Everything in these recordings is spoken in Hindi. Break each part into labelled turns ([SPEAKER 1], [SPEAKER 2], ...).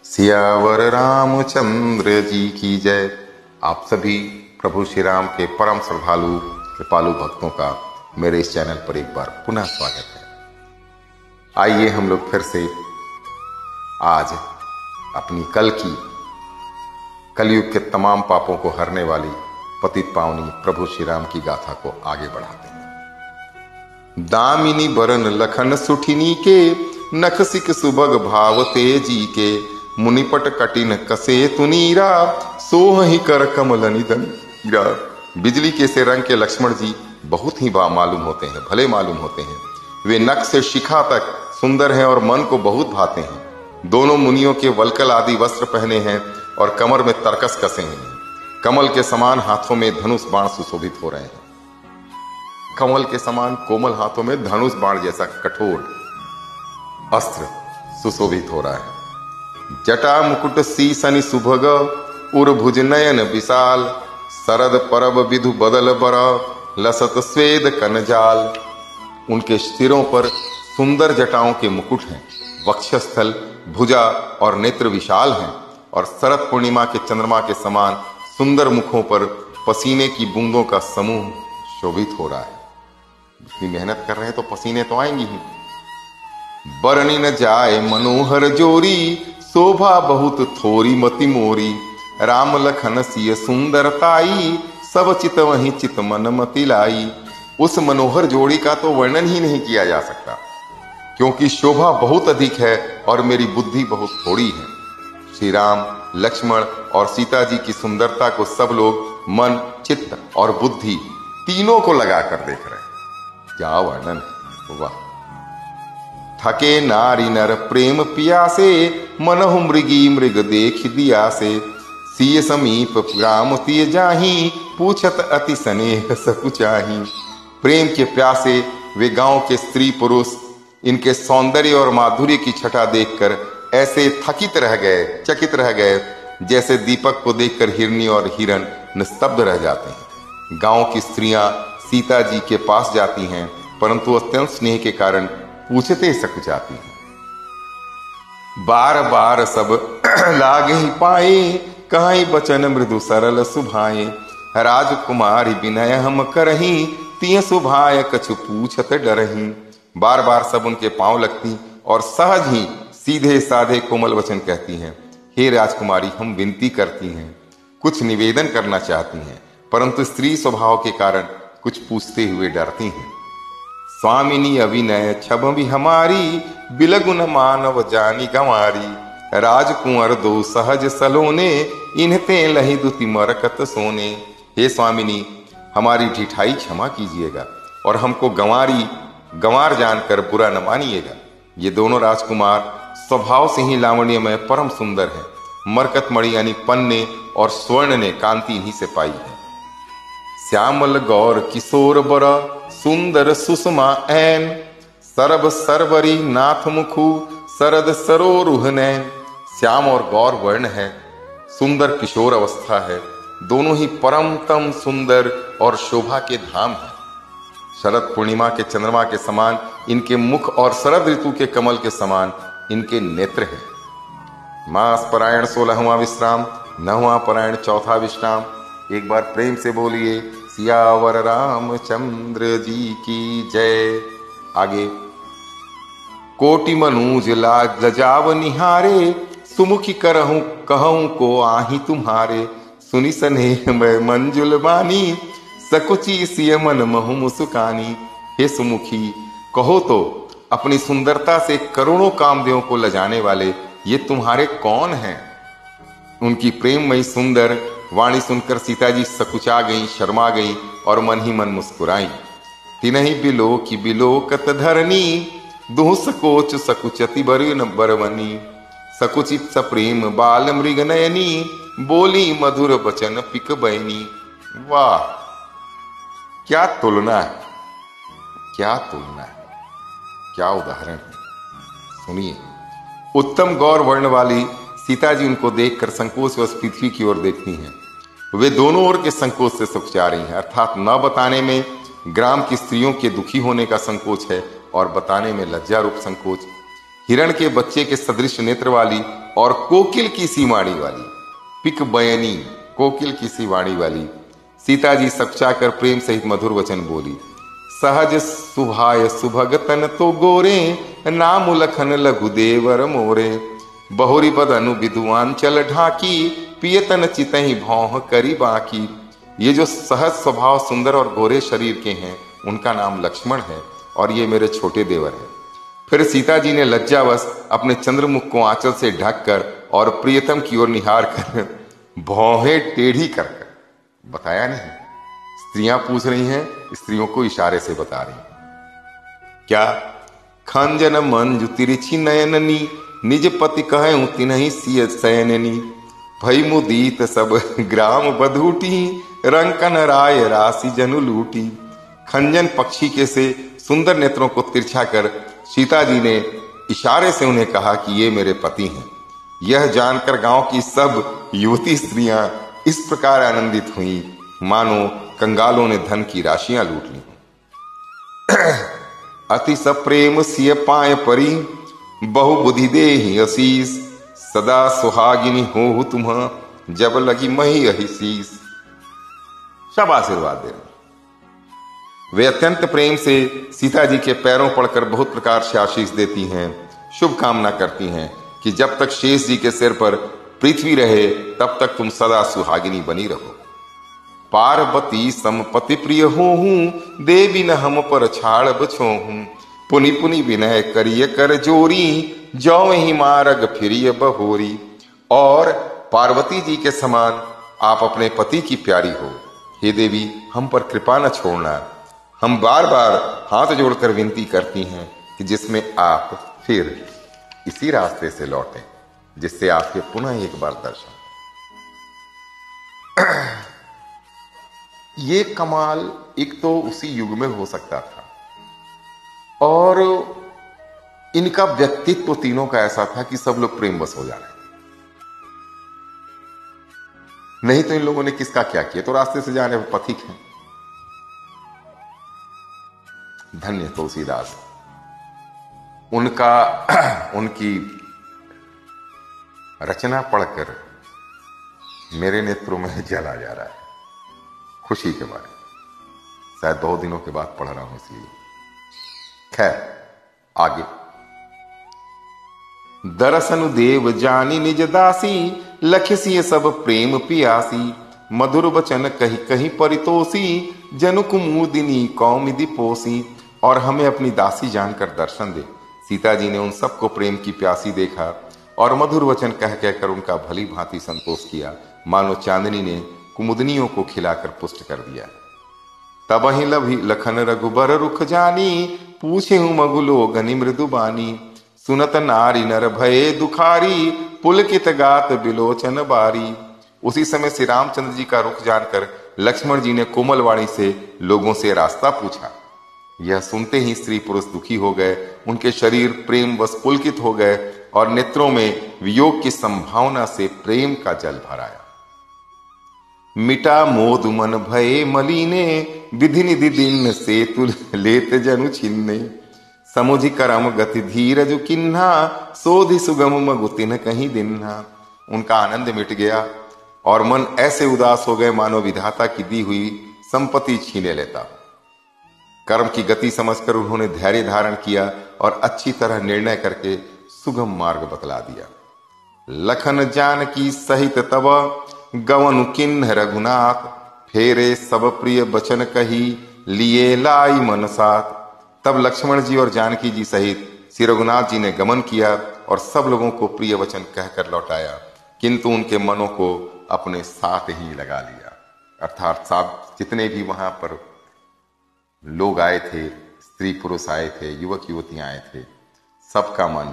[SPEAKER 1] सियावर रामचंद्र जी की जय। आप सभी प्रभु श्री राम के परम श्रद्धालु कृपालु भक्तों का मेरे इस चैनल पर एक बार पुनः स्वागत है। आइए हम लोग फिर से आज अपनी कलयुग के तमाम पापों को हरने वाली पतित पावनी प्रभु श्री राम की गाथा को आगे बढ़ाते हैं। दामिनी बरन लखन सुठिनी के, नख सिक सुभग भाव तेजी के, मुनिपट कटिन कसे तुनीरा, सोह ही कर कमल निधन हीरा। बिजली के से रंग के लक्ष्मण जी बहुत ही मालूम होते हैं, भले मालूम होते हैं। वे नख से शिखा तक सुंदर हैं और मन को बहुत भाते हैं। दोनों मुनियों के वल्कल आदि वस्त्र पहने हैं और कमर में तरकस कसे हैं। कमल के समान हाथों में धनुष बाण सुशोभित हो रहे हैं। कमल के समान कोमल हाथों में धनुष बाण जैसा कठोर अस्त्र सुशोभित हो रहा है। जटा मुकुट सीसनि सुभग, उर भुज नयन विशाल, शरद परब विधु बदल बर, लसत स्वेद कनजाल। उनके सिरों पर सुंदर जटाओं के मुकुट हैं, वक्षस्थल, भुजा और नेत्र विशाल हैं और शरद पूर्णिमा के चंद्रमा के समान सुंदर मुखों पर पसीने की बूंदों का समूह शोभित हो रहा है। इतनी मेहनत कर रहे हैं तो पसीने तो आएंगी ही। बरनी न जाए मनोहर जोरी, शोभा बहुत थोरी मति मोरी, राम लखन सिय सुंदरताई, सब चित वही चित मन मति लाई। उस मनोहर जोड़ी का तो वर्णन ही नहीं किया जा सकता, क्योंकि शोभा बहुत अधिक है और मेरी बुद्धि बहुत थोड़ी है। श्री राम, लक्ष्मण और सीता जी की सुंदरता को सब लोग मन, चित्त और बुद्धि तीनों को लगाकर देख रहे हैं। क्या वर्णन है, वाह। थके नारी नर प्रेम पियासे, मनहु मृगी मृग देख दिया से, सिय समीप ग्राम तिय जाही, पूछत अति स्नेह सकुचाही। प्रेम के प्यासे वे गांव के स्त्री पुरुष इनके सौंदर्य और माधुर्य की छटा देखकर ऐसे थकित रह गए, चकित रह गए, जैसे दीपक को देखकर हिरनी और हिरण निस्तब्ध रह जाते हैं। गांव की स्त्रियां सीता जी के पास जाती हैं, परंतु अत्यंत स्नेह के कारण पूछते सकुचाती हैं। बार बार सब लागे ही पाए, कहीं बचन मृदु सरल सुभाए। राजकुमारी विनय हम करही, तिय सुभाय कछु पूछत डरही। बार बार सब उनके पांव लगती और सहज ही सीधे साधे कोमल वचन कहती हैं। हे राजकुमारी, हम विनती करती हैं, कुछ निवेदन करना चाहती हैं, परंतु स्त्री स्वभाव के कारण कुछ पूछते हुए डरती हैं। स्वामिनी अविनय छब भी हमारी, बिलगुन मानव जानी गंवारी। राजकुंवर दो सहज सलोने, इन्हते लही दुति मरकत सोने। हे स्वामिनी, हमारी ढिठाई क्षमा कीजिएगा और हमको गंवार जानकर बुरा न मानिएगा। ये दोनों राजकुमार स्वभाव से ही लावण्य में परम सुंदर है। मरकतमणि यानी पन्ने और स्वर्ण ने कांति इन्हीं से पाई है। श्यामल गौर किशोर बर, सुंदर सुषमा ऐन, सरब सरवरी नाथ मुखु, सरद सरोरुह नैन। श्याम और गौर वर्ण है, सुंदर किशोर अवस्था है, दोनों ही परमतम सुंदर और शोभा के धाम है। शरद पूर्णिमा के चंद्रमा के समान इनके मुख और शरद ऋतु के कमल के समान इनके नेत्र हैं। मास परायण 16वां विश्राम, 9वां परायण 4था विश्राम। एक बार प्रेम से बोलिए सियावर रामचंद्र जी की जय। आगे। कोटि मनुज लाज लजाव निहारे, सुमुखी करहूं कहूं को आही तुम्हारे। सुनि स्नेह मैं मंजुल बानी, सकुची सिय मन महु मुस्कानी। हे सुमुखी, कहो तो अपनी सुंदरता से करोड़ों कामदेवों को लजाने वाले ये तुम्हारे कौन हैं? उनकी प्रेममयी सुंदर वाणी सुनकर सीता जी सकुचा गई, शर्मा गई और मन ही मन मुस्कुराई। तिनहि बिलो की बिलोकत धरनी, दुह सकोच सकुचति बरवनी। सकुचित सप्रेम बाल मृग नयनी, बोली मधुर बचन पिक बयनी। वाह, क्या तुलना है, क्या तुलना है, क्या उदाहरण है। सुनिए। उत्तम गौर वर्ण वाली सीता जी उनको देखकर संकोच व पृथ्वी की ओर देखती हैं। वे दोनों ओर के संकोच से सुखचा रही हैं, अर्थात न बताने में ग्राम की स्त्रियों के दुखी होने का संकोच है और बताने में लज्जा रूप संकोच। हिरण के बच्चे के सदृश नेत्र वाली और कोकिल की सी वाणी वाली, पिक बयनी, कोकिल की सी वाणी वाली सीता जी सकचा कर प्रेम सहित मधुर वचन बोली। सहज सुभाय सुभग तन तो गोरे, नाम लखन लघु देवर मोरे। बहुरी बदनु विद्वान चल ढाकी, पियतन चितहि भौह करी बाकी। ये जो सहज स्वभाव सुंदर और गोरे शरीर के हैं, उनका नाम लक्ष्मण है और ये मेरे छोटे देवर हैं। फिर सीता जी ने लज्जावश अपने चंद्रमुख को आंचल से ढककर और प्रियतम की ओर निहार कर भौहें टेढ़ी कर बताया नहीं। स्त्रियां पूछ रही हैं, स्त्रियों को इशारे से बता रही हैं। क्या खंजन मंजु तिरछी नयननी, निज पति कहे तिन्हि सिय सयननी। भई मुदीत सब ग्राम बधूटी, रंकन राय राशि जनु लूटी। खंजन पक्षी के से सुंदर नेत्रों को तिरछा कर सीता जी ने इशारे से उन्हें कहा कि ये मेरे पति हैं। यह जानकर गांव की सब युवती स्त्रियां इस प्रकार आनंदित हुई मानो कंगालों ने धन की राशियां लूट ली। अति सप्रेम सिय पाए परी, बहु बुद्धि देहि असीस। सदा सुहागिनी हो तुम, जब लगी मही अहिसीस। सब आशीर्वाद दे रहे। वे अत्यंत प्रेम से सीता जी के पैरों पड़कर बहुत प्रकार से आशीष देती हैं, शुभ कामना करती हैं कि जब तक शेष जी के सिर पर पृथ्वी रहे तब तक तुम सदा सुहागिनी बनी रहो। पार्वती समपति प्रिय होहूं, देवी न हम पर छाड़ बछोहूं। पुनि पुनि विनय करिय कर जोरी, जौ ही मारग फिरिय बहोरी। और पार्वती जी के समान आप अपने पति की प्यारी हो। हे देवी, हम पर कृपा न छोड़ना। हम बार बार हाथ जोड़कर विनती करती हैं कि जिसमें आप फिर इसी रास्ते से लौटें जिससे आपके पुनः एक बार दर्शन। ये कमाल एक तो उसी युग में हो सकता था और इनका व्यक्तित्व तीनों का ऐसा था कि सब लोग प्रेमवश हो जा रहे। नहीं तो इन लोगों ने किसका क्या किया, तो रास्ते से जाने पथिक हैं। धन्य तुलसीदास, उनकी रचना पढ़कर मेरे नेत्रों में जल आ जा रहा है खुशी के बारे में। शायद बहुत दिनों के बाद पढ़ रहा हूं इसलिए। खैर आगे। दरसनु देव जानी निज दासी, लखसी सब प्रेम पियासी। मधुर वचन कही कही परितोषी, जनु कुमुदिनी कौमिदी पोसी। और हमें अपनी दासी जानकर दर्शन दे। सीता जी ने उन सबको प्रेम की प्यासी देखा और मधुर वचन कह कहकर उनका भली भांति संतोष किया, मानो चांदनी ने कुमुदनियों को खिलाकर पुष्ट कर दिया। तब ही लभी लखन रघुबर रुख जानी, पूछे हूं मगुलो गनि मृदु बानी। सुनत नारी नर भये दुखारी, पुलकित गात बिलोचन बारी। उसी समय श्री रामचंद्र जी का रुख जानकर लक्ष्मण जी ने कोमल वाणी से लोगों से रास्ता पूछा। यह सुनते ही स्त्री पुरुष दुखी हो गए, उनके शरीर प्रेम वश पुलकित हो गए और नेत्रों में वियोग की संभावना से प्रेम का जल भर आया। मिटा मोद मन भये मलीने, विधि निधि दिन से तुल लेत जनु छिन्ने। समुझि करम गति धीरज किन्हा, सोधि सुगम मगुतिन कहीं दिन्हा। उनका आनंद मिट गया और मन ऐसे उदास हो गए मानो विधाता की दी हुई संपत्ति छीने लेता। कर्म की गति समझकर उन्होंने धैर्य धारण किया और अच्छी तरह निर्णय करके सुगम मार्ग बतला दिया। लखन जानकी सहित तब, गवन किन्ह रघुनाथ। फेरे सब प्रिय बचन कही, लिए लाई मन साथ। तब लक्ष्मण जी और जानकी जी सहित श्री रघुनाथ जी ने गमन किया और सब लोगों को प्रिय वचन कहकर लौटाया, किंतु उनके मनों को अपने साथ ही लगा लिया। अर्थात साथ जितने भी वहां पर लोग आए थे, स्त्री पुरुष आए थे, युवक युवतियां आए थे, सबका मन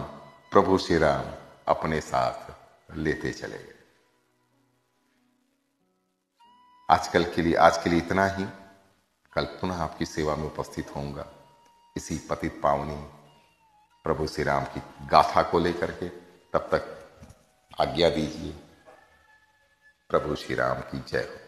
[SPEAKER 1] प्रभु श्री राम अपने साथ लेते चले गए। आज के लिए इतना ही। कल पुनः आपकी सेवा में उपस्थित होऊंगा इसी पतित पावनी प्रभु श्री राम की गाथा को लेकर के। तब तक आज्ञा दीजिए। प्रभु श्री राम की जय हो।